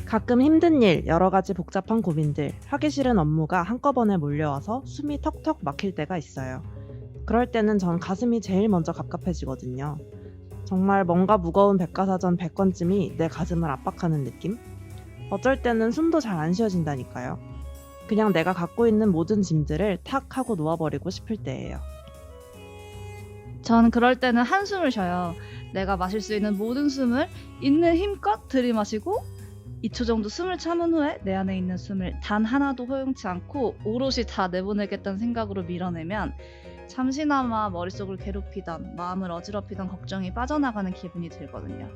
가끔 힘든 일, 여러 가지 복잡한 고민들, 하기 싫은 업무가 한꺼번에 몰려와서 숨이 턱턱 막힐 때가 있어요. 그럴 때는 전 가슴이 제일 먼저 갑갑해지거든요. 정말 뭔가 무거운 백과사전 100권쯤이 내 가슴을 압박하는 느낌? 어쩔 때는 숨도 잘 안 쉬어진다니까요. 그냥 내가 갖고 있는 모든 짐들을 탁 하고 놓아버리고 싶을 때예요. 전 그럴 때는 한숨을 쉬어요. 내가 마실 수 있는 모든 숨을 있는 힘껏 들이마시고 2초 정도 숨을 참은 후에 내 안에 있는 숨을 단 하나도 허용치 않고 오롯이 다 내보내겠다는 생각으로 밀어내면 잠시나마 머릿속을 괴롭히던 마음을 어지럽히던 걱정이 빠져나가는 기분이 들거든요.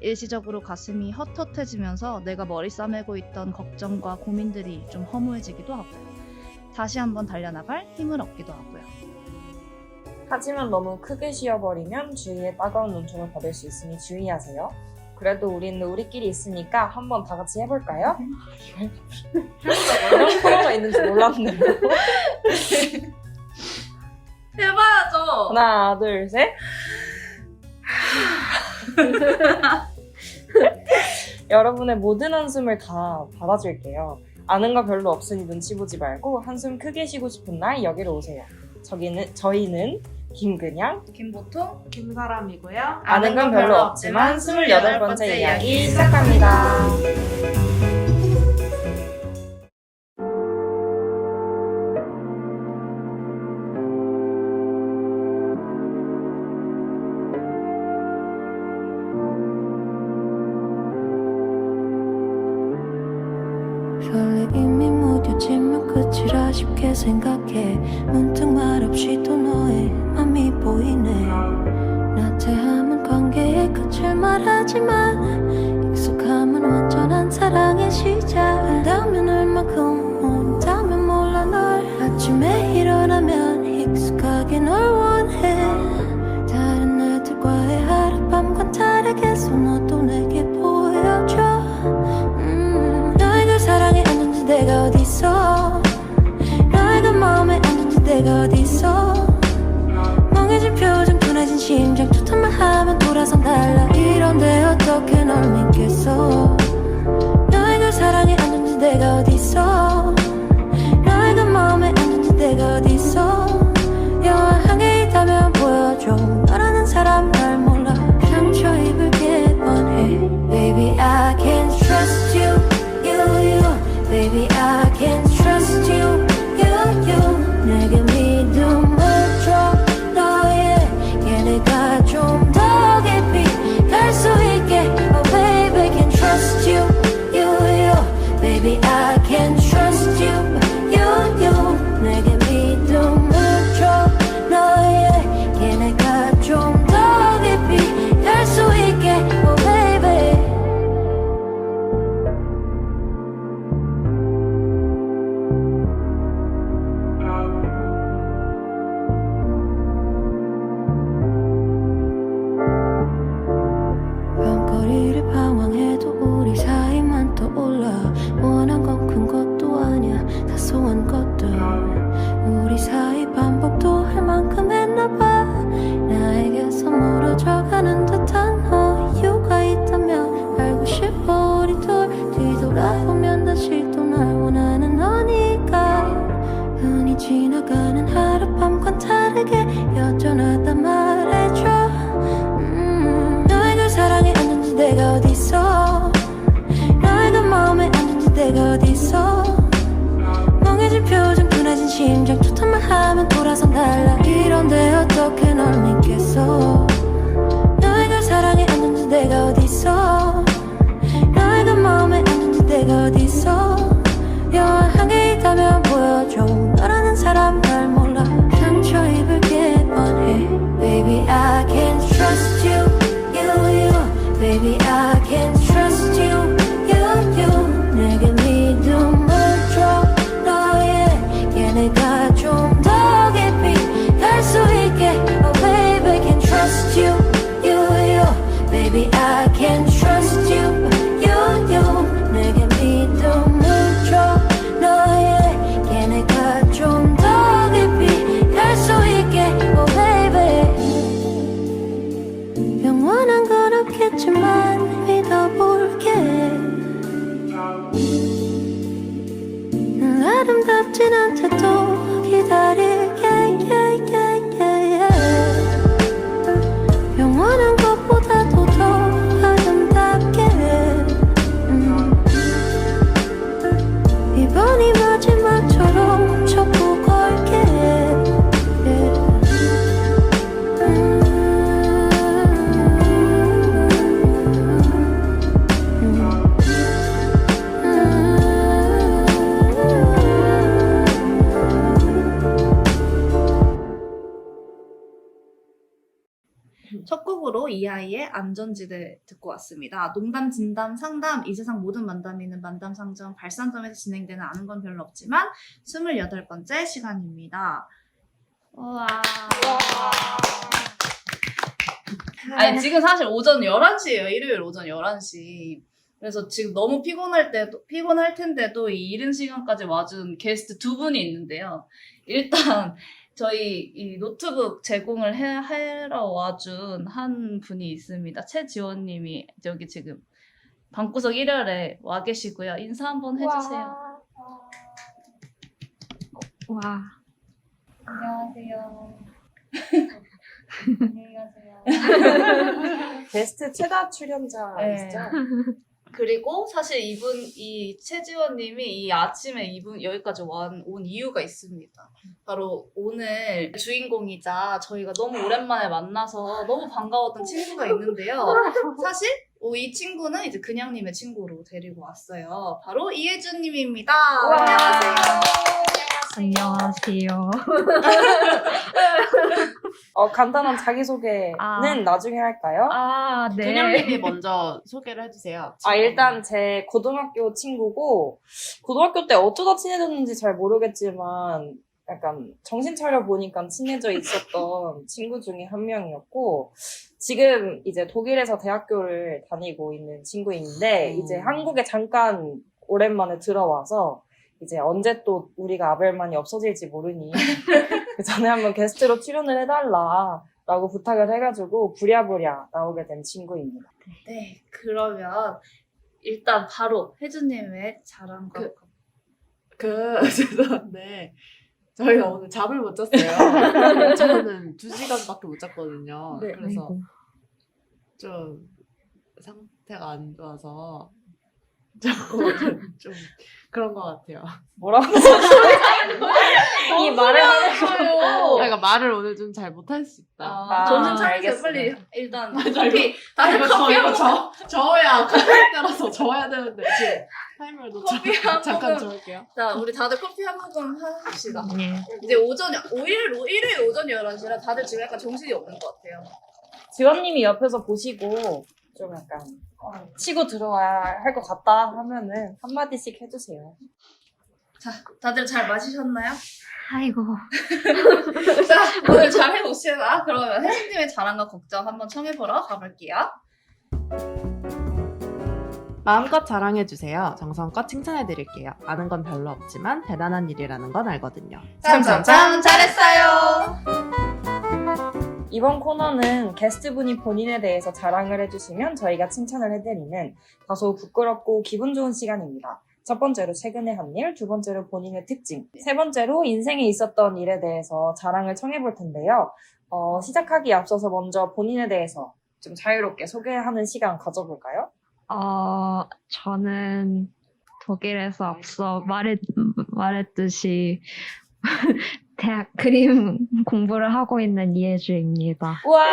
일시적으로 가슴이 헛헛해지면서 내가 머리 싸매고 있던 걱정과 고민들이 좀 허무해지기도 하고요. 다시 한번 달려나갈 힘을 얻기도 하고요. 하지만 너무 크게 쉬어버리면 주위에 따가운 눈총을 받을 수 있으니 주의하세요. 그래도 우리는 우리끼리 있으니까 한번 다 같이 해볼까요? 이런 코너가 있는지 몰랐네요. 해봐야죠. 하나, 둘, 셋. 여러분의 모든 한숨을 다 받아줄게요. 아는 거 별로 없으니 눈치 보지 말고 한숨 크게 쉬고 싶은 날 여기로 오세요. 저희는 김그냥, 김보통, 김사람이고요. 아는 건 별로 없지만 28번째 이야기 시작합니다. 설레임이 무뎌지면 끝이라 쉽게 생각해 문득 말없이 또 너의 맘이 보이네 나태함은 관계의 끝을 말하지만 익숙함은 완전한 사랑의 시작 안다면 얼마큼 온다면 몰라 널 아침에 일어나면 익숙하게 널 원해 다른 애들과의 하룻밤과 다르게 너도 내게 보여줘 사랑에 앉은지 내가 어딨어 너희가 마음에 앉은지 내가 어딨어 멍해진 표정 둔해진 심장 좋단 말 하면 돌아선 달라 이런데 어떻게 널 믿겠어 너희가 사랑에 앉은지 내가 어딨어 너희가 마음에 앉은지 내가 어딨어 영화 한 개 있다면 보여줘 너라는 사람 날 몰라 상처 입을게 뻔해 Baby I can't trust you Baby, I can't trust you, you 내게 믿음을 줘 너에게 내가 좀 더 깊이 갈 수 있게 Oh baby, can't trust you, you Baby, I can't trust you, you 내게 믿음을 줘 너에게 내가 좀 더 깊이 갈 수 있게 Oh baby 사소한 것들 우리 사이 반복도 할 만큼 했나봐 나에게서 멀어져가는 듯한 이유가 있다면 알고 싶어 우리 둘 뒤돌아보면 다시 또 날 원하는 너니까 흔히 지나가는 하룻밤과 다르게 여전하다 말해줘 너희가 사랑에 앉은지 내가 어딨어 너희가 마음에 앉은지 내가 어딨어 멍해진 표정 둔해진 심장 좋단 말 하면 돌아선 달라 이런데 어떻게 널 믿겠어 너희가 사랑에 앉은지 내가 어딨어 너희가 마음에 앉은지 내가 어딨어 영화 한 개 있다면 보여줘 너라는 사람 날 몰라 상처 입을게 뻔해 Baby I can't trust you, you Baby I can't trust you, you 내게 믿음을 줘 내가 좀 더 깊이 갈 수 있게 Oh baby, can't trust you, you Baby, I can't trust you, you 내게 믿음을 줘 너에게 내가 좀 더 깊이 갈 수 있게 Oh baby 영원한 건 없겠지만 믿어볼게 늦진 않대도 기다릴게 영원한 것보다도 더 아름답게 이번이 마지막처럼 쳤고 걸게 첫 곡으로 이하이의 안전지대 듣고 왔습니다. 농담, 진담, 상담, 이 세상 모든 만담이는 만담상점 발산점에서 진행되는 아는 건 별로 없지만 28번째 시간입니다. 우와. 아니, 지금 사실 오전 11시예요. 일요일 오전 11시. 그래서 지금 너무 피곤할 텐데도 이 이른 시간까지 와준 게스트 두 분이 있는데요. 일단 저희 이 노트북 제공을 하러 와준 한 분이 있습니다. 최지원님이 여기 지금 방구석 1열에 와 계시고요. 인사 한번 해주세요. 와. 안녕하세요. 안녕히 가세요. 게스트 최다 출연자이시죠? 그리고 사실 이 최지원님이 이 아침에 여기까지 온 이유가 있습니다. 바로 오늘 주인공이자 저희가 너무 오랜만에 만나서 너무 반가웠던 친구가 있는데요. 사실 이 친구는 이제 그냥님의 친구로 데리고 왔어요. 바로 이혜준님입니다. 안녕하세요. 안녕하세요. 간단한 자기소개는 나중에 할까요? 네. 그냥님이 먼저 소개를 해주세요. 일단 제 고등학교 친구고, 고등학교 때 어쩌다 친해졌는지 잘 모르겠지만, 약간 정신 차려 보니까 친해져 있었던 친구 중에 한 명이었고, 지금 이제 독일에서 대학교를 다니고 있는 친구인데, 이제 한국에 잠깐 오랜만에 들어와서, 이제 언제 또 우리가 아벨만이 없어질지 모르니 그 전에 한번 게스트로 출연을 해달라라고 부탁을 해가지고 부랴부랴 나오게 된 친구입니다. 네, 그러면 일단 바로 혜준님의 자랑과 죄송한데 저희가 오늘 잠을 못 잤어요. 저는 2시간밖에 못 잤거든요. 네. 그래서 아이고. 좀 상태가 안 좋아서 자꾸 좀 그런 것 같아요. 뭐라고? 이 말을 하면서요. 그러니까 말을 오늘 좀 잘 못할 수 있다. 정신 차리세요. 알겠습니다. 빨리 일단 맞아, 커피 다들 이거 커피 이거 한번 저어야 카메라 따라서 저어야 되는데 지금 타이머도 커피 한 잠깐 모금. 저을게요. 자, 우리 다들 커피 한 모금 합시다. 네. 이제 일요일 오전 11시라 다들 지금 약간 정신이 없는 것 같아요. 지원님이 옆에서 보시고 좀 약간 치고 들어와야 할 것 같다 하면은 한마디씩 해주세요. 자, 다들 잘 마시셨나요? 아이고. 자, 오늘 잘 해봅시다. 그러면 혜진님의 자랑과 걱정 한번 청해보러 가볼게요. 마음껏 자랑해주세요. 정성껏 칭찬해드릴게요. 아는 건 별로 없지만 대단한 일이라는 건 알거든요. 참참참 잘했어요. 이번 코너는 게스트분이 본인에 대해서 자랑을 해주시면 저희가 칭찬을 해드리는 다소 부끄럽고 기분 좋은 시간입니다. 첫 번째로 최근에 한 일, 두 번째로 본인의 특징, 세 번째로 인생에 있었던 일에 대해서 자랑을 청해볼 텐데요. 시작하기에 앞서서 먼저 본인에 대해서 좀 자유롭게 소개하는 시간 가져볼까요? 저는 독일에서 앞서 말했듯이 대학 그림 공부를 하고 있는 이혜주입니다. 우와!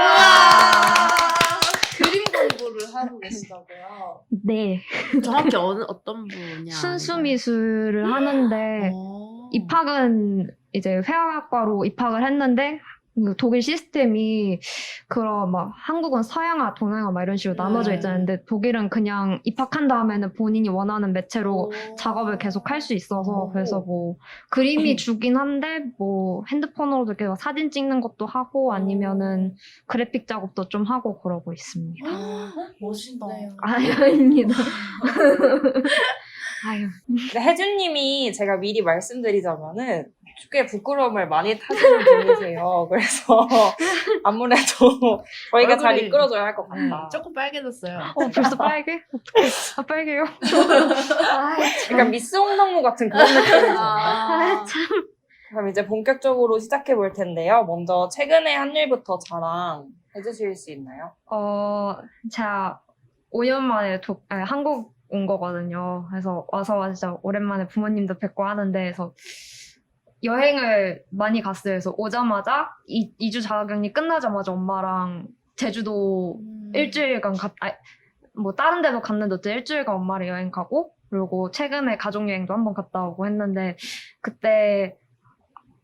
그림 공부를 하고 계시다고요? 네. 정확히 어떤 분야? 순수미술을 하는데 입학은 이제 회화학과로 입학을 했는데 독일 시스템이 그런 막 한국은 서양화, 동양화 막 이런 식으로 나눠져 있잖아요. 근데 독일은 그냥 입학한 다음에는 본인이 원하는 매체로 작업을 계속 할 수 있어서 그래서 뭐 그림이 주긴 한데 뭐 핸드폰으로도 이렇게 사진 찍는 것도 하고 아니면은 그래픽 작업도 좀 하고 그러고 있습니다. 멋있네요. 아닙니다. 아유. 근데 혜준님이 제가 미리 말씀드리자면은 꽤 부끄러움을 많이 타시는 분이세요. 그래서 아무래도 저희가 잘 얼굴이- 이끌어줘야 할 것 같다. 조금 빨개졌어요. 벌써 빨개? 어떡해. 아, 빨개요? 약간 미스 홍당무 같은 그런 느낌이잖아요. 아, 참. 그럼 이제 본격적으로 시작해 볼 텐데요. 먼저 최근에 한 일부터 자랑해 주실 수 있나요? 제가 5년 만에 한국 온 거거든요. 그래서 와서 진짜 오랜만에 부모님도 뵙고 하는데, 그래서 여행을 많이 갔어요. 그래서 오자마자 2주 자가격리 끝나자마자 엄마랑 제주도 일주일간 뭐 다른 데도 갔는데 어째 일주일간 엄마랑 여행 가고, 그리고 최근에 가족여행도 한번 갔다 오고 했는데, 그때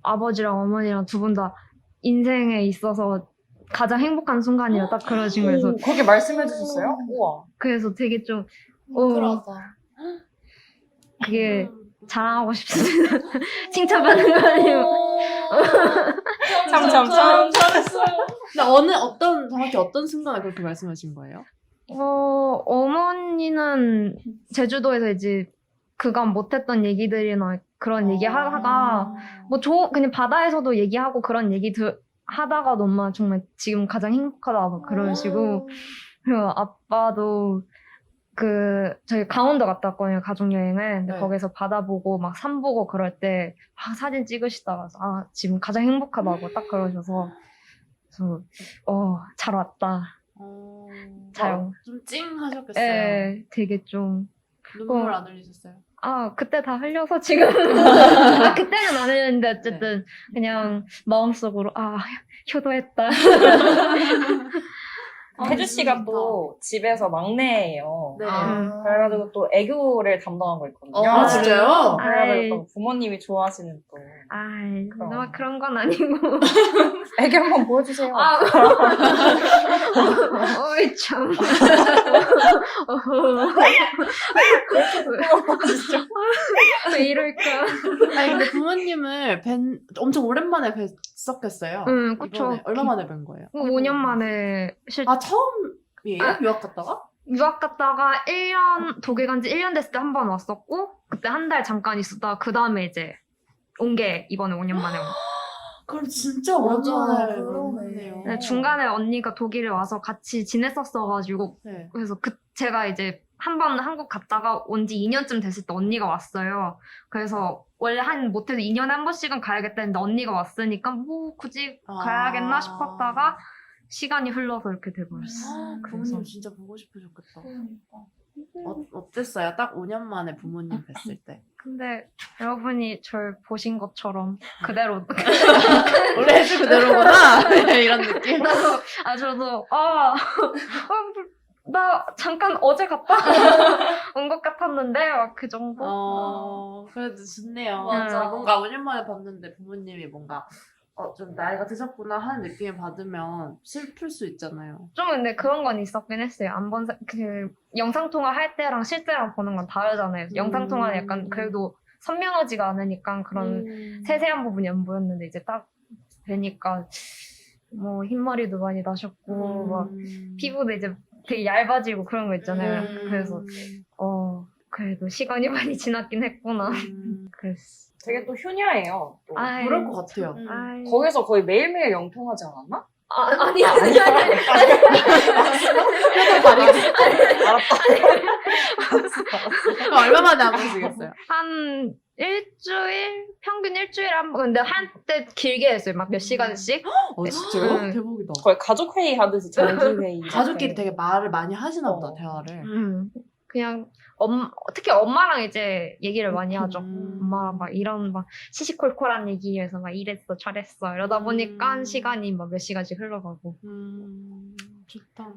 아버지랑 어머니랑 두 분 다 인생에 있어서 가장 행복한 순간이라 딱 그러신 거여서, 그렇게 말씀해 주셨어요? 우와. 그래서 되게 좀 그러다. 그게 자랑하고 싶습니다. 칭찬받는 거 아니에요. 참참참. 잘했어요. 근데 정확히 어떤 순간에 그렇게 말씀하신 거예요? 어머니는 제주도에서 이제 그간 못했던 얘기들이나 그런 얘기 하다가, 뭐 그냥 바다에서도 얘기하고 그런 얘기 하다가도 엄마 정말 지금 가장 행복하다 막 그러시고, 그리고 아빠도 저희 강원도 갔다 왔거든요, 가족여행을. 근데 네. 거기서 바다 보고 막 산 보고 그럴 때 막 사진 찍으시다가, 지금 가장 행복하다고 딱 그러셔서, 그래서, 잘 왔다. 잘. 좀 찡하셨겠어요. 예, 되게 좀, 눈물 안 흘리셨어요? 그때 다 흘려서 지금. 그때는 안 흘렸는데, 어쨌든, 그냥 마음속으로, 효도했다. 혜주 씨가 또 집에서 막내예요. 네. 그래가지고 또 애교를 담당하고 있거든요. 아, 진짜요? 그래가지고 또 부모님이 좋아하시는 또 너무 그런 건 아니고. 애교 한번 보여주세요. 어이, 참. 왜 이럴까? 아니 근데 부모님을 엄청 오랜만에 뵀었겠어요. 응, 그쵸. 이번에 얼마 만에 뵌 거예요? 5년 만에 처음이에요? 유학 갔다가? 유학 갔다가 1년, 독일 간 지 1년 됐을 때 한 번 왔었고, 그때 한 달 잠깐 있었다가, 그 다음에 이제 온 게 이번에 5년 만에 온 거. 그럼 진짜 맞아, 오랜만에 그러네. 뵀네요. 네, 중간에 언니가 독일에 와서 같이 지냈었어가지고, 네. 그래서 제가 이제 한 번 한국 갔다가 온 지 2년쯤 됐을 때 언니가 왔어요. 그래서 원래 못해도 2년에 한 번씩은 가야겠다 했는데 언니가 왔으니까 뭐 굳이 가야겠나 싶었다가 시간이 흘러서 이렇게 돼버렸어. 부모님 진짜 보고 싶으셨겠다. 어땠어요? 딱 5년 만에 부모님 뵀을 때. 근데 여러분이 절 보신 것처럼 그대로 원래 해주 그대로구나. 이런 느낌. 저도 나 잠깐 어제 갔다 온 것 같았는데 막 그 정도. 그래도 좋네요. 맞아. 뭔가 5년 만에 봤는데 부모님이 뭔가 좀 나이가 드셨구나 하는 느낌을 받으면 슬플 수 있잖아요. 좀 근데 그런 건 있었긴 했어요. 영상통화 할 때랑 실제랑 보는 건 다르잖아요. 영상통화는 약간 그래도 선명하지가 않으니까 그런 세세한 부분이 안 보였는데 이제 딱 뵈니까 뭐 흰머리도 많이 나셨고 막 피부도 이제 되게 얇아지고 그런 거 있잖아요. 그래서 그래도 시간이 많이 지났긴 했구나. 그랬어. 되게 또 효녀예요. 또. 그럴 것 같아요. 거기서 거의 매일매일 영통하지 않았나? 아니야. 얼마 만에 안 보시겠어요? 한 평균 일주일에 한 번. 근데 한때 길게 했어요. 막 몇 시간씩. 진짜요? 응. 대박이다. 거의 가족회의 하듯이 정기회의. 가족끼리 되게 말을 많이 하시나 보다, 대화를. 그냥 특히 엄마랑 이제 얘기를 많이 하죠. 음. 엄마랑 막 이런 막 시시콜콜한 얘기에서 막 이랬어 저랬어 이러다 보니까 시간이 막 몇 시간씩 흘러가고. 좋다.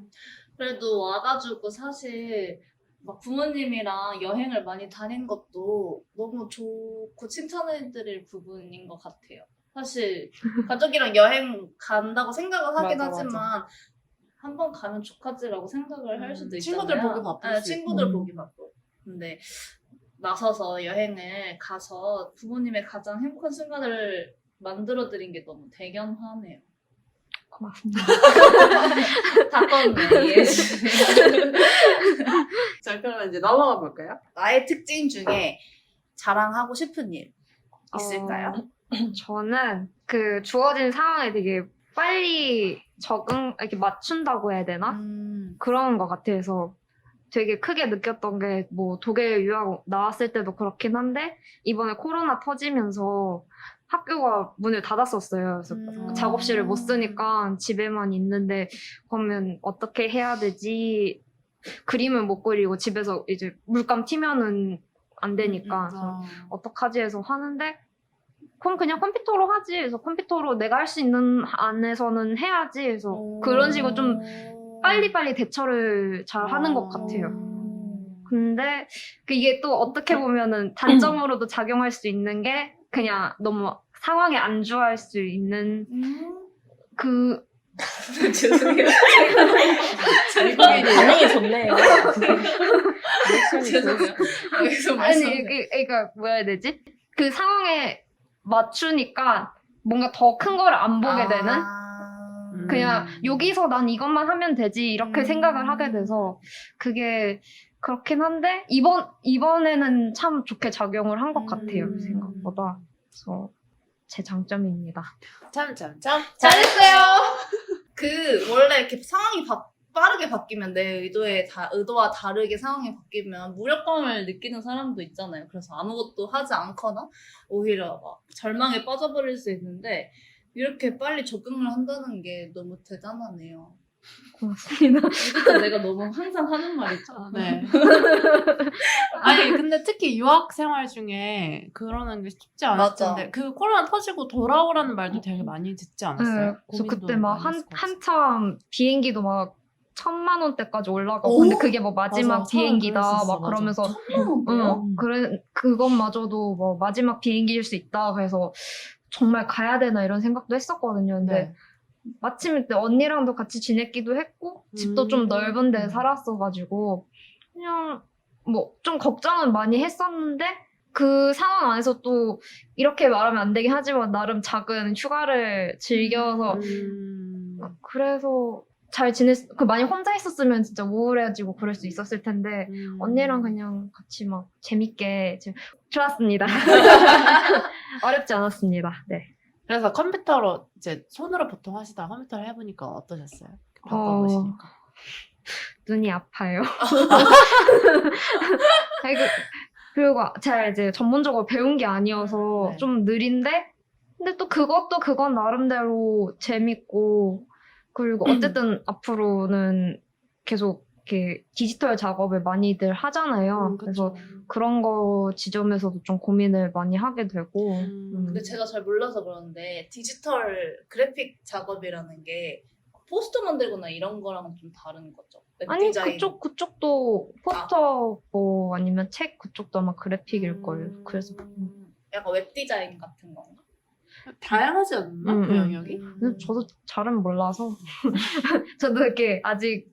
그래도 와가지고 사실 막 부모님이랑 여행을 많이 다닌 것도 너무 좋고 칭찬해드릴 부분인 것 같아요. 사실 가족이랑 여행 간다고 생각을 하긴 맞아, 하지만 한 번 가면 족하지라고 생각을 할 수도 있잖아요. 친구들 보기 바쁠 수 친구들 보기 바쁘고. 근데 나서서 여행을 가서 부모님의 가장 행복한 순간을 만들어드린 게 너무 대견하네요. 고맙습니다. 다 껐네. 자, 그러면 이제 넘어가 볼까요? 나의 특징 중에 자랑하고 싶은 일 있을까요? 저는 그 주어진 상황에 되게 빨리 이렇게 맞춘다고 해야 되나? 그런 것 같아서 되게 크게 느꼈던 게 뭐 독일 유학 나왔을 때도 그렇긴 한데 이번에 코로나 터지면서 학교가 문을 닫았었어요. 그래서 작업실을 못 쓰니까 집에만 있는데 그러면 어떻게 해야 되지? 그림은 못 그리고 집에서 이제 물감 튀면은 안 되니까 그래서 어떡하지 해서 하는데 그럼 그냥 컴퓨터로 하지. 그래서 컴퓨터로 내가 할 수 있는 안에서는 해야지. 그래서 그런 식으로 좀 빨리빨리 대처를 잘 하는 것 같아요. 근데 이게 또 어떻게 보면은 단점으로도 작용할 수 있는 게 그냥 너무 상황에 안주할 수 있는 그 죄송해요. 반응이 좋네요. 죄송해요. 계속 아니 말씀하세요. 그러니까 뭐라 해야 되지? 그 상황에 맞추니까 뭔가 더 큰 거를 안 보게 되는 그냥 여기서 난 이것만 하면 되지 이렇게 생각을 하게 돼서 그게 그렇긴 한데 이번에는 참 좋게 작용을 한 것 같아요 생각보다. 그래서 제 장점입니다. 짬짬짬. 잘했어요. 원래 이렇게 상황이 빠르게 바뀌면 내 의도와 다르게 상황이 바뀌면 무력감을 느끼는 사람도 있잖아요. 그래서 아무것도 하지 않거나 오히려 막 절망에 빠져버릴 수 있는데 이렇게 빨리 적응을 한다는 게 너무 대단하네요. 고맙습니다. 이것도 내가 너무 항상 하는 말이죠. 네. 아니 근데 특히 유학 생활 중에 그러는 게 쉽지 않을 맞아. 텐데 그 코로나 터지고 돌아오라는 말도 되게 많이 듣지 않았어요? 네, 그래서 고민도 그때 막 많이 했을 것 같아요. 한참 비행기도 막 1,000만 원대까지 올라가고 오? 근데 그게 뭐 마지막 맞아, 비행기다 그랬었어, 막 맞아. 그러면서 음. 그것마저도 뭐 마지막 비행기일 수 있다 그래서 정말 가야 되나 이런 생각도 했었거든요. 근데 네. 마침 그때 언니랑도 같이 지냈기도 했고 집도 좀 넓은 데 살았어가지고 그냥 뭐 좀 걱정은 많이 했었는데 그 상황 안에서 또 이렇게 말하면 안 되긴 하지만 나름 작은 휴가를 즐겨서 그래서 잘 많이 혼자 있었으면 진짜 우울해지고 그럴 수 있었을 텐데 언니랑 그냥 같이 막 재밌게 좋았습니다. 어렵지 않았습니다. 네. 그래서 컴퓨터로 이제 손으로 보통 하시다가 컴퓨터를 해보니까 어떠셨어요? 바꿔보시니까. 눈이 아파요. 그리고 제가 이제 전문적으로 배운 게 아니어서 네. 좀 느린데 근데 또 그건 나름대로 재밌고 그리고 어쨌든 앞으로는 계속 이렇게 디지털 작업을 많이들 하잖아요. 그래서 그런 거 지점에서도 좀 고민을 많이 하게 되고. 근데 제가 잘 몰라서 그러는데 디지털 그래픽 작업이라는 게 포스터 만들거나 이런 거랑은 좀 다른 거죠? 아니 웹디자인. 그쪽도 포스터 뭐 아니면 책 그쪽도 아마 그래픽일 거예요. 그래서 약간 웹디자인 같은 건가? 다양하지 않나? 그 영역이? 근데 저도 잘은 몰라서 저도 이렇게 아직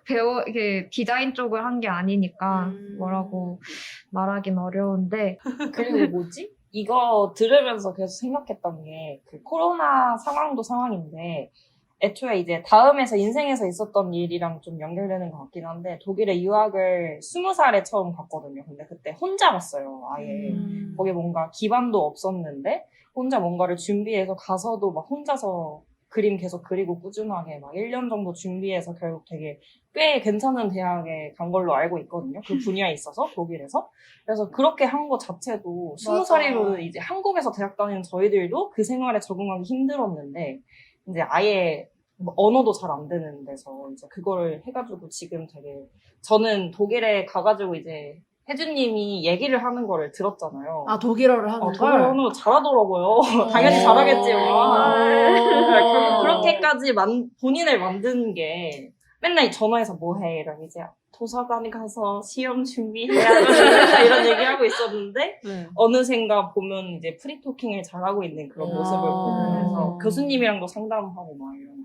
이렇게 디자인 쪽을 한 게 아니니까 뭐라고 말하긴 어려운데 그리고 뭐지? 이거 들으면서 계속 생각했던 게 그 코로나 상황도 상황인데 애초에 이제 다음에서 인생에서 있었던 일이랑 좀 연결되는 것 같긴 한데 독일에 유학을 20살에 처음 갔거든요. 근데 그때 혼자 갔어요. 아예 거기 뭔가 기반도 없었는데 혼자 뭔가를 준비해서 가서도 막 혼자서 그림 계속 그리고 꾸준하게 막 1년 정도 준비해서 결국 되게 꽤 괜찮은 대학에 간 걸로 알고 있거든요. 그 분야에 있어서 독일에서. 그래서 그렇게 한 거 자체도 20살이면 이제 한국에서 대학 다니는 저희들도 그 생활에 적응하기 힘들었는데 이제 아예 뭐 언어도 잘 안 되는 데서 이제 그걸 해가지고 지금 되게 저는 독일에 가가지고 이제 혜주님이 얘기를 하는 거를 들었잖아요. 아, 독일어를 하는 걸? 독일어는 잘하더라고요. 당연히 잘하겠지만. 결국 그렇게까지 본인을 만드는 게 맨날 전화해서 뭐 해? 이러면 이제 도서관에 가서 시험 준비해야지 이런 얘기하고 있었는데 네. 어느샌가 보면 이제 프리토킹을 잘하고 있는 그런 모습을 보면서 교수님이랑도 상담하고 막 이런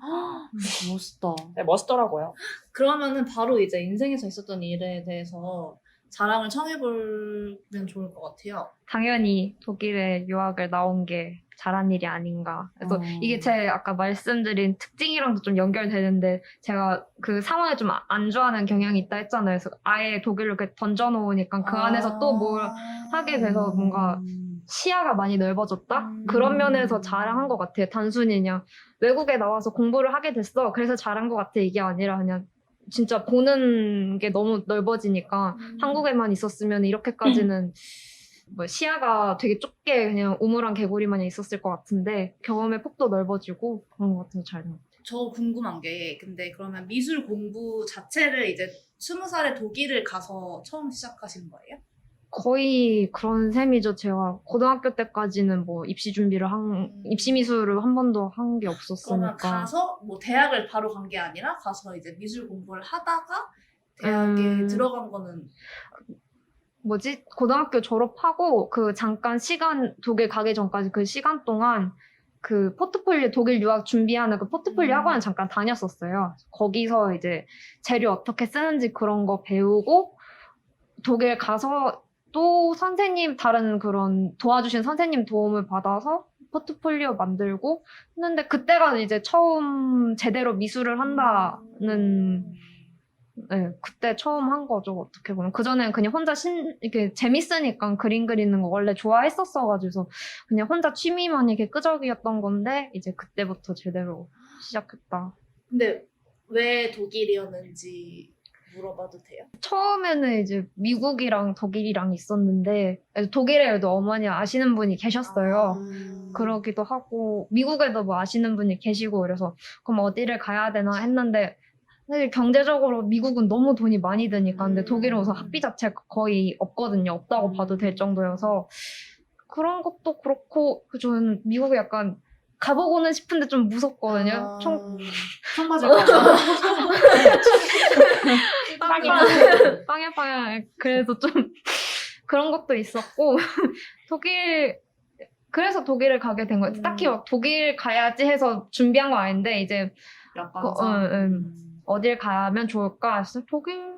멋있다. 네, 멋있더라고요. 그러면은 바로 이제 인생에서 있었던 일에 대해서 자랑을 청해보면 좋을 것 같아요. 당연히 독일에 유학을 나온 게 잘한 일이 아닌가. 그래서 이게 제 아까 말씀드린 특징이랑도 좀 연결되는데 제가 그 상황에 좀 안 좋아하는 경향이 있다 했잖아요. 그래서 아예 독일로 이렇게 던져놓으니까 그 안에서 또 뭘 하게 돼서 뭔가 시야가 많이 넓어졌다? 그런 면에서 잘한 것 같아요. 단순히 그냥 외국에 나와서 공부를 하게 됐어. 그래서 잘한 것 같아. 이게 아니라 그냥 진짜 보는 게 너무 넓어지니까 한국에만 있었으면 이렇게까지는 뭐 시야가 되게 좁게 그냥 우물안 개구리만 있었을 것 같은데 경험의 폭도 넓어지고 그런 것 같아서 잘한 것 같아요. 저 궁금한 게 근데 그러면 미술 공부 자체를 이제 20살에 독일을 가서 처음 시작하신 거예요? 거의 그런 셈이죠. 제가 고등학교 때까지는 뭐 입시 준비를 입시 미술을 한 번도 한 게 그러면 없었으니까. 가서 뭐 대학을 바로 간 게 아니라 가서 이제 미술 공부를 하다가 대학에 들어간 거는 뭐지? 고등학교 졸업하고 그 잠깐 시간 독일 가기 전까지 그 시간 동안 그 포트폴리오 독일 유학 준비하는 그 포트폴리오 학원을 잠깐 다녔었어요. 거기서 이제 재료 어떻게 쓰는지 그런 거 배우고 독일 가서 또 선생님 다른 그런 도와주신 선생님 도움을 받아서 포트폴리오 만들고 했는데 그때가 이제 처음 제대로 미술을 한다는 네, 그때 처음 한 거죠, 어떻게 보면. 그전엔 그냥 혼자 이렇게 재밌으니까 그림 그리는 거 원래 좋아했었어가지고, 그냥 혼자 취미만 이렇게 끄적이었던 건데, 이제 그때부터 제대로 시작했다. 근데 왜 독일이었는지 물어봐도 돼요? 처음에는 이제 미국이랑 독일이랑 있었는데, 독일에도 어머니 아시는 분이 계셨어요. 그러기도 하고, 미국에도 뭐 아시는 분이 계시고, 그래서, 그럼 어디를 가야 되나 했는데, 사실 경제적으로 미국은 너무 돈이 많이 드니까 근데 독일은 우선 학비 자체가 거의 없거든요. 없다고 봐도 될 정도여서 그런 것도 그렇고 저는 미국에 약간 가보고는 싶은데 좀 무섭거든요. 총 맞을 것 같아. 빵야 그래서 좀 그런 것도 있었고 그래서 독일을 가게 된 거예요. 딱히 막 독일 가야지 해서 준비한 건 아닌데 이제 약간 어딜 가면 좋을까 해서 독일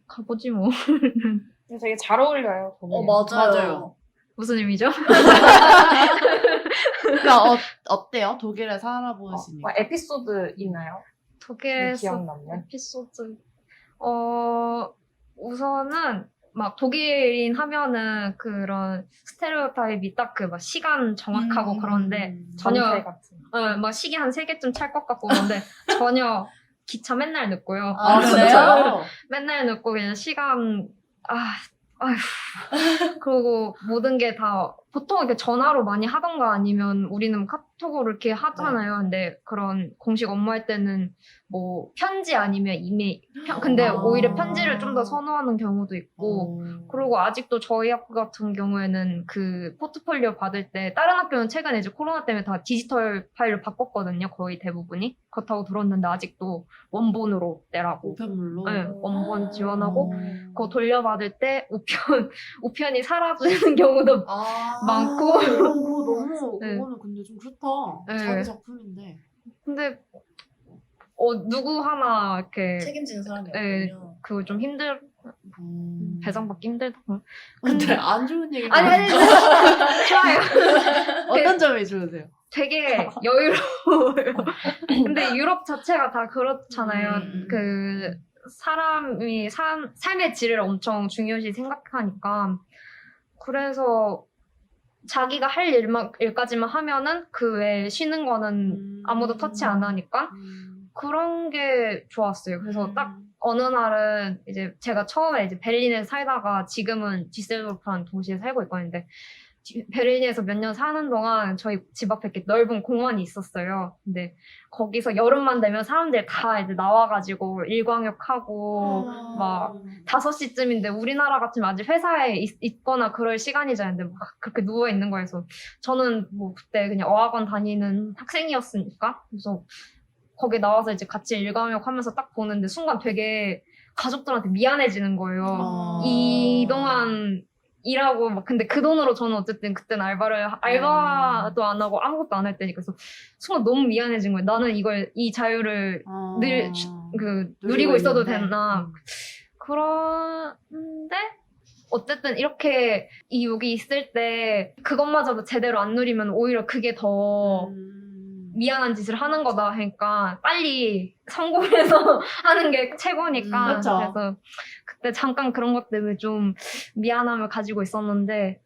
가보지 뭐. 되게 잘 어울려요. 독일. 맞아요. 무슨 의미죠? 그러니까 어때요? 독일에 살아보시니까. 뭐 에피소드 있나요? 독일에서 기억남는? 에피소드. 우선은 막 독일인 하면은 그런 스테레오타입이 딱 그 막 시간 정확하고 그런데 전혀 전체 같은. 막 시계 한 3개쯤 찰 것 같고 그런데 전혀 기차 맨날 늦고요. 그래요? 맨날 늦고 그냥 시간 아휴 그리고 모든 게 다 보통 이렇게 전화로 많이 하던가 아니면 우리는 카톡으로 이렇게 하잖아요. 근데 그런 공식 업무할 때는 뭐 편지 아니면 이메일 근데 오히려 편지를 좀 더 선호하는 경우도 있고 그리고 아직도 저희 학교 같은 경우에는 그 포트폴리오 받을 때 다른 학교는 최근에 이제 코로나 때문에 다 디지털 파일로 바꿨거든요. 거의 대부분이 그렇다고 들었는데 아직도 원본으로 내라고 우편물로. 네, 원본 지원하고 그거 돌려받을 때 우편이 사라지는 경우도 많고. 너무 네. 그거는 근데 좀 그렇다. 네. 자기 작품인데. 근데 누구 하나 이렇게 책임지는 사람이 네, 없군요. 그거 좀 배상받기 힘들다. 근데 안 좋은 얘기. 아니 좋아요. 어떤 점이 좋으세요? 되게 여유로워요. 근데 유럽 자체가 다 그렇잖아요. 그 사람이 삶의 질을 엄청 중요시 생각하니까 그래서 자기가 할 일까지만 하면은 그 외에 쉬는 거는 아무도 터치 안 하니까 그런 게 좋았어요. 그래서 딱 어느 날은 이제 제가 처음에 이제 베를린에 살다가 지금은 디셀도르프라는 도시에 살고 있거든요. 베를린에서 몇 년 사는 동안 저희 집 앞에 이렇게 넓은 공원이 있었어요. 근데 거기서 여름만 되면 사람들이 다 이제 나와가지고 일광욕하고 막 5시쯤인데 우리나라 같으면 아직 회사에 있거나 그럴 시간이잖아요. 근데 막 그렇게 누워있는 거여서 저는 뭐 그때 그냥 어학원 다니는 학생이었으니까 그래서 거기 나와서 이제 같이 일광욕하면서 딱 보는데 순간 되게 가족들한테 미안해지는 거예요. 이동안 일하고 막 근데 그 돈으로 저는 어쨌든 그때는 알바도 안 하고 아무것도 안 할 때니까 그래서 순간 너무 미안해진 거예요. 나는 이 자유를 늘 누리고 있어도 되나. 그런데 어쨌든 이렇게 여기 있을 때 그것마저도 제대로 안 누리면 오히려 그게 더 미안한 짓을 하는 거다 하니까 빨리 성공해서 하는 게 최고니까 그렇죠. 그래서 근데 잠깐 그런 것 때문에 좀 미안함을 가지고 있었는데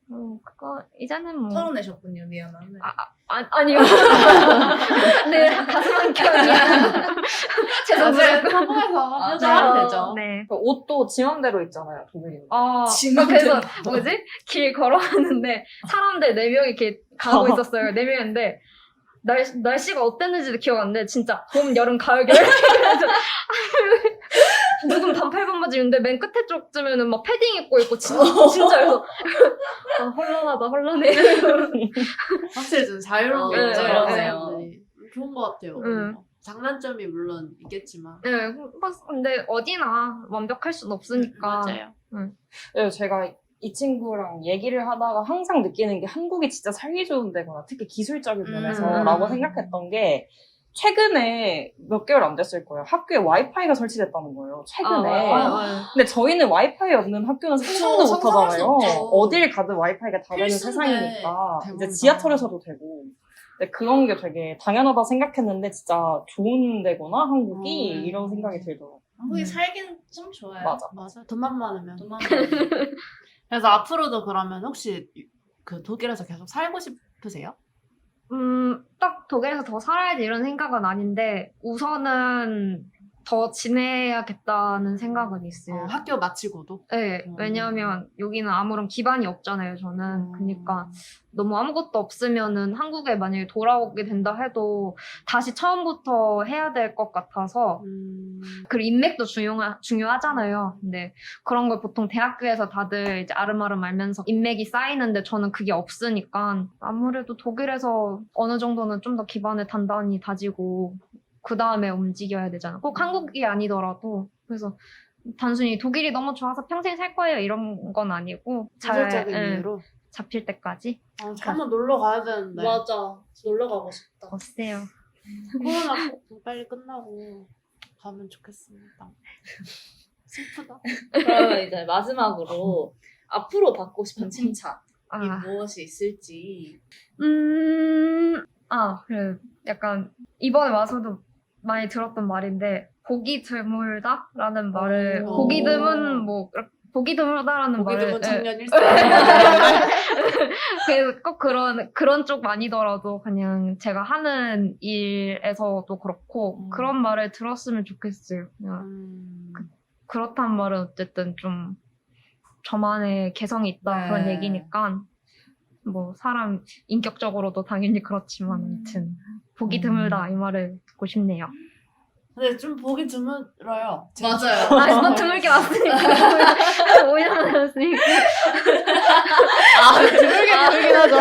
그거 이제는 뭐 털어내셨군요, 미안함을. 아니요. 네, 가슴 한켠 미안. 죄송해요. 성공해서 네. 하면 되죠. 네. 그 옷도 지 맘대로 있잖아요, 독일인. 그래서 뭐지? 길 걸어가는데 사람들 4명이 이렇게 가고 있었어요. 4명인데 날씨가 어땠는지도 기억 안 나. 진짜 봄, 여름, 가을, 겨울. 그래서 누군 반팔 반바지 입는데 맨 끝에 쪽쯤에는 막 패딩 입고 있고 진짜 그래서 혼란하다 혼란해. 확실히 좀 자유로운 게 네, 있죠. 네, 사람들이. 좋은 것 같아요. 장단점이 물론 있겠지만. 네, 근데 어디나 완벽할 순 없으니까. 맞아요. 네, 제가 이 친구랑 얘기를 하다가 항상 느끼는 게 한국이 진짜 살기 좋은 데구나. 특히 기술적인 면에서라고 생각했던 게 최근에 몇 개월 안 됐을 거예요. 학교에 와이파이가 설치됐다는 거예요. 최근에. 근데 저희는 와이파이 없는 학교는 상상도 못 상상할 수 하잖아요. 없죠. 어딜 가든 와이파이가 다 되는 필수인데 세상이니까. 이제 대부분 지하철에서도 되고. 근데 그런 게 되게 당연하다 생각했는데 진짜 좋은 데구나, 한국이. 이런 생각이 들더라고요. 한국이 살기는 좀 좋아요. 맞아. 맞아. 돈만 많으면. 돈만 많으면. 그래서 앞으로도 그러면 혹시 그 독일에서 계속 살고 싶으세요? 딱 독일에서 더 살아야지 이런 생각은 아닌데 우선은 더 지내야겠다는 생각은 있어요. 학교 마치고도? 네, 왜냐하면 여기는 아무런 기반이 없잖아요, 저는. 그러니까 너무 아무것도 없으면은 한국에 만약에 돌아오게 된다 해도 다시 처음부터 해야 될 것 같아서 그리고 인맥도 중요하잖아요. 근데 그런 걸 보통 대학교에서 다들 이제 아름아름 알면서 인맥이 쌓이는데 저는 그게 없으니까 아무래도 독일에서 어느 정도는 좀 더 기반을 단단히 다지고 그 다음에 움직여야 되잖아. 꼭 한국이 아니더라도. 그래서 단순히 독일이 너무 좋아서 평생 살 거예요 이런 건 아니고 기술적인 예, 이유로? 잡힐 때까지 한번 놀러 가야 되는데. 맞아. 놀러 가고 싶다. 어세요. 코로나 빨리 끝나고 가면 좋겠습니다. 슬프다. 그러면 이제 마지막으로 앞으로 받고 싶은 칭찬이 아, 무엇이 있을지. 그래. 약간 이번에 와서도 많이 들었던 말인데 보기 드물다라는 말을 오. 보기 드문 뭐 보기 드물다라는 보기 말을 드문 예. 청년 일생. 그래서 꼭 그런 쪽 아니더라도 그냥 제가 하는 일에서도 그렇고 그런 말을 들었으면 좋겠어요. 그냥 그렇단 말은 어쨌든 좀 저만의 개성이 있다 네. 그런 얘기니까 뭐 사람 인격적으로도 당연히 그렇지만 아무튼 보기 드물다 이 말을 듣고 싶네요. 근데 좀 보기 드물어요. 맞아요. 뭐 드물게 왔으니까 5년 왔으니까 드물긴 하죠.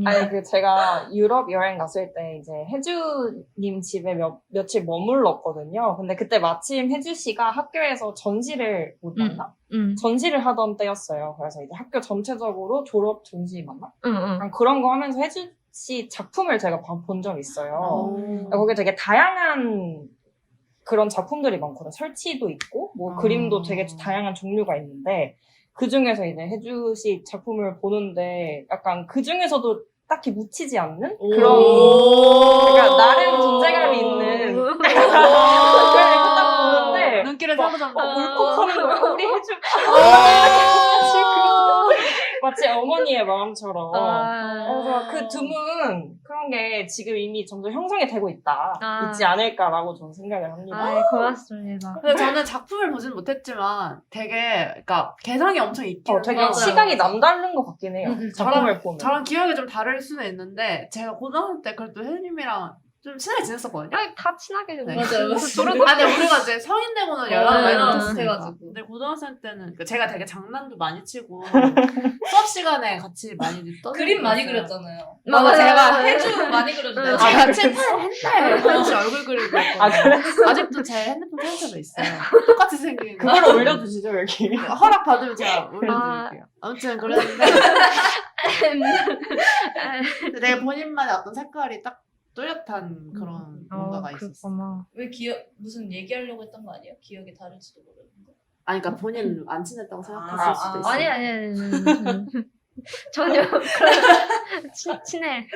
아니, 제가 유럽 여행 갔을 때 이제 혜주님 집에 며칠 머물렀거든요. 근데 그때 마침 혜주 씨가 학교에서 전시를 못 봤나? 전시를 하던 때였어요. 그래서 이제 학교 전체적으로 졸업 전시 맞나? 그런 거 하면서 혜주 씨 작품을 제가 본 적이 있어요. 거기 되게 다양한 그런 작품들이 많거든요. 설치도 있고, 뭐 그림도 되게 다양한 종류가 있는데, 그 중에서 이제 혜주 씨 작품을 보는데, 약간 그 중에서도 딱히 묻히지 않는 그런, 그러니까 나름 존재감이 있는, 그걸 딱 보는데, 눈길을 사로잡고 울컥하는 거예요. 우리 혜주. 마치 어머니의 마음처럼. 그래서 그 드문 그런 게 지금 이미 점점 형성이 되고 있지 않을까라고 저는 생각을 합니다. 고맙습니다. 근데 저는 작품을 보진 못했지만 되게 그러니까 개성이 엄청 있긴 되게 해요. 시각이 남다른 것 같긴 해요. 작품을 보면. 저랑 기억이 좀 다를 수는 있는데 제가 고등학교 때 그래도 혜님이랑 좀 친하게 지냈었거든요. 다 친하게 네. 맞아요. 근데 우리가 이제 성인 되고는 연락을 많이 연락 못했으니까. 못해가지고. 근데 고등학생 때는 그러니까 제가 되게 장난도 많이 치고 수업 시간에 같이 많이 떠들고 그림 많이 있어요. 그렸잖아요. 맞아, 제가 해주 많이 그렸는데. 같이 옛날 혜주 얼굴 그리고 아직도 제 핸드폰 편집에 있어요. 똑같이 생긴 거. 그걸 올려주시죠, 여기. 허락 받으면 제가 올려드릴게요. 아무튼 그랬는데 근데 되게 본인만의 어떤 색깔이 딱 뚜렷한 그런 뭔가가 있었어. 왜 무슨 얘기하려고 했던 거 아니에요? 기억이 다를지도 모르는데. 아니 그러니까 본인 안 친했다고 생각했을 수도 있어. 아니. 전혀 친해.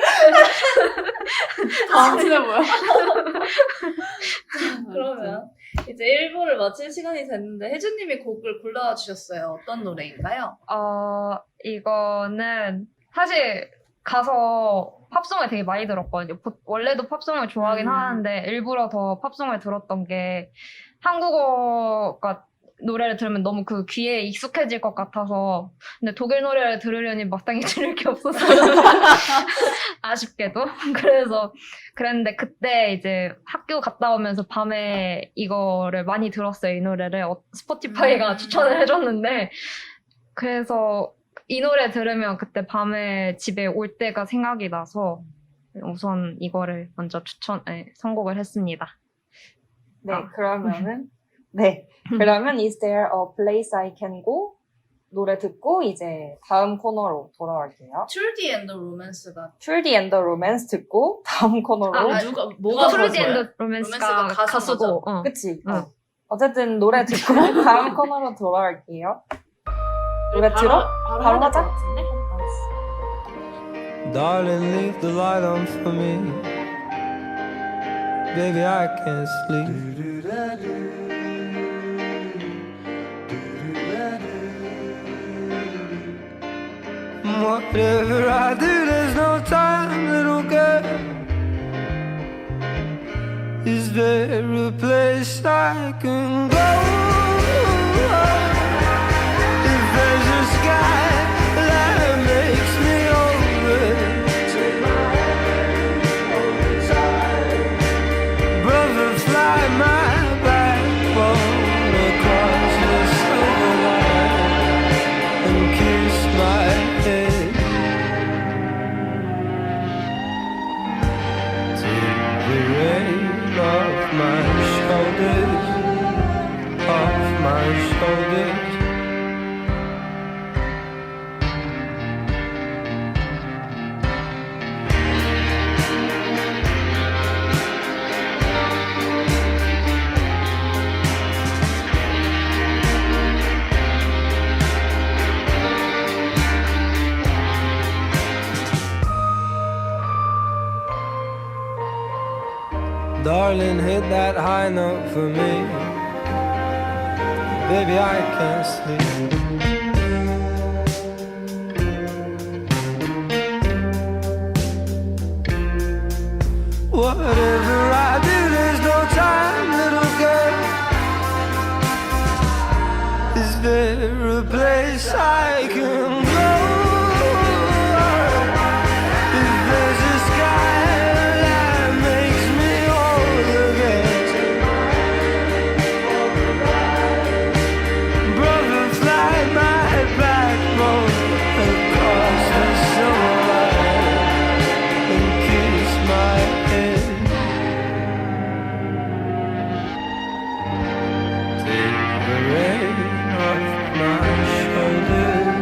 안 친해 보여. 그러면 이제 1부를 마칠 시간이 됐는데 혜주님이 곡을 골라주셨어요. 어떤 노래인가요? 이거는 사실 가서 팝송을 되게 많이 들었거든요. 원래도 팝송을 좋아하긴 하는데 일부러 더 팝송을 들었던 게 한국어가 노래를 들으면 너무 그 귀에 익숙해질 것 같아서. 근데 독일 노래를 들으려니 마땅히 들을 게 없어서 아쉽게도. 그래서 그랬는데 그때 이제 학교 갔다 오면서 밤에 이거를 많이 들었어요. 이 노래를 스포티파이가 추천을 해줬는데, 그래서 이 노래 들으면 그때 밤에 집에 올 때가 생각이 나서 우선 이거를 먼저 선곡을 했습니다. 네, 그러면 Is There a Place I Can Go? 노래 듣고 이제 다음 코너로 돌아갈게요. Trudy and the Romance가 Trudy and the Romance 듣고 다음 코너로. 뭐가 트루디 좋았어요? 앤드 로맨스가 로맨스가 가수고. 그치? 응. 어쨌든 노래 듣고 다음 코너로 돌아갈게요. 노래 들어? 바로 해야 하자? 될것 같은데? Darling, leave the light on for me. Baby, I can't sleep. Whatever I do, there's no time, little girl. Is there a place I can go? If there's a sky that makes me over, brother, fly my backbone across the silver line and kiss my head. Take the weight off my shoulders, off my shoulders. Darling, hit that high note for me. Baby, I can't sleep. Whatever I do, there's no time, little girl. Is there a place I can go? If there's a sky that makes me whole again, brother, fly my backbone across the summer line and kiss my head. Take the rain off my shoulders,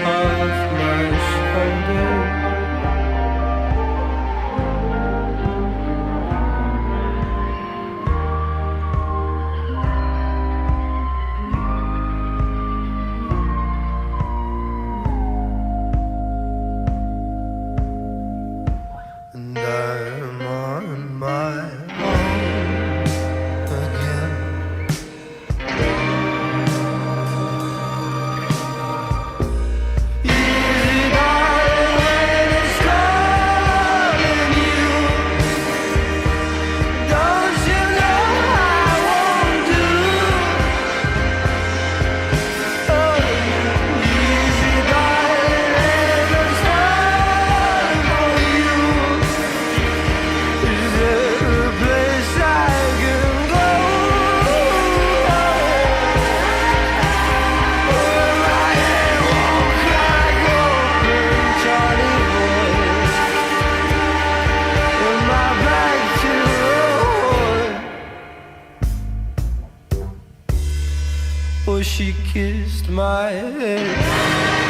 off my shoulders. And I'm on my own again. Easy, darling, when it's calling you. Don't you know I won't do? Oh, easy, darling, when it's calling for you. Is there a place I can go? Where my head won't crack open, Charlie boy, and my back to the wall. Oh, she kissed my head.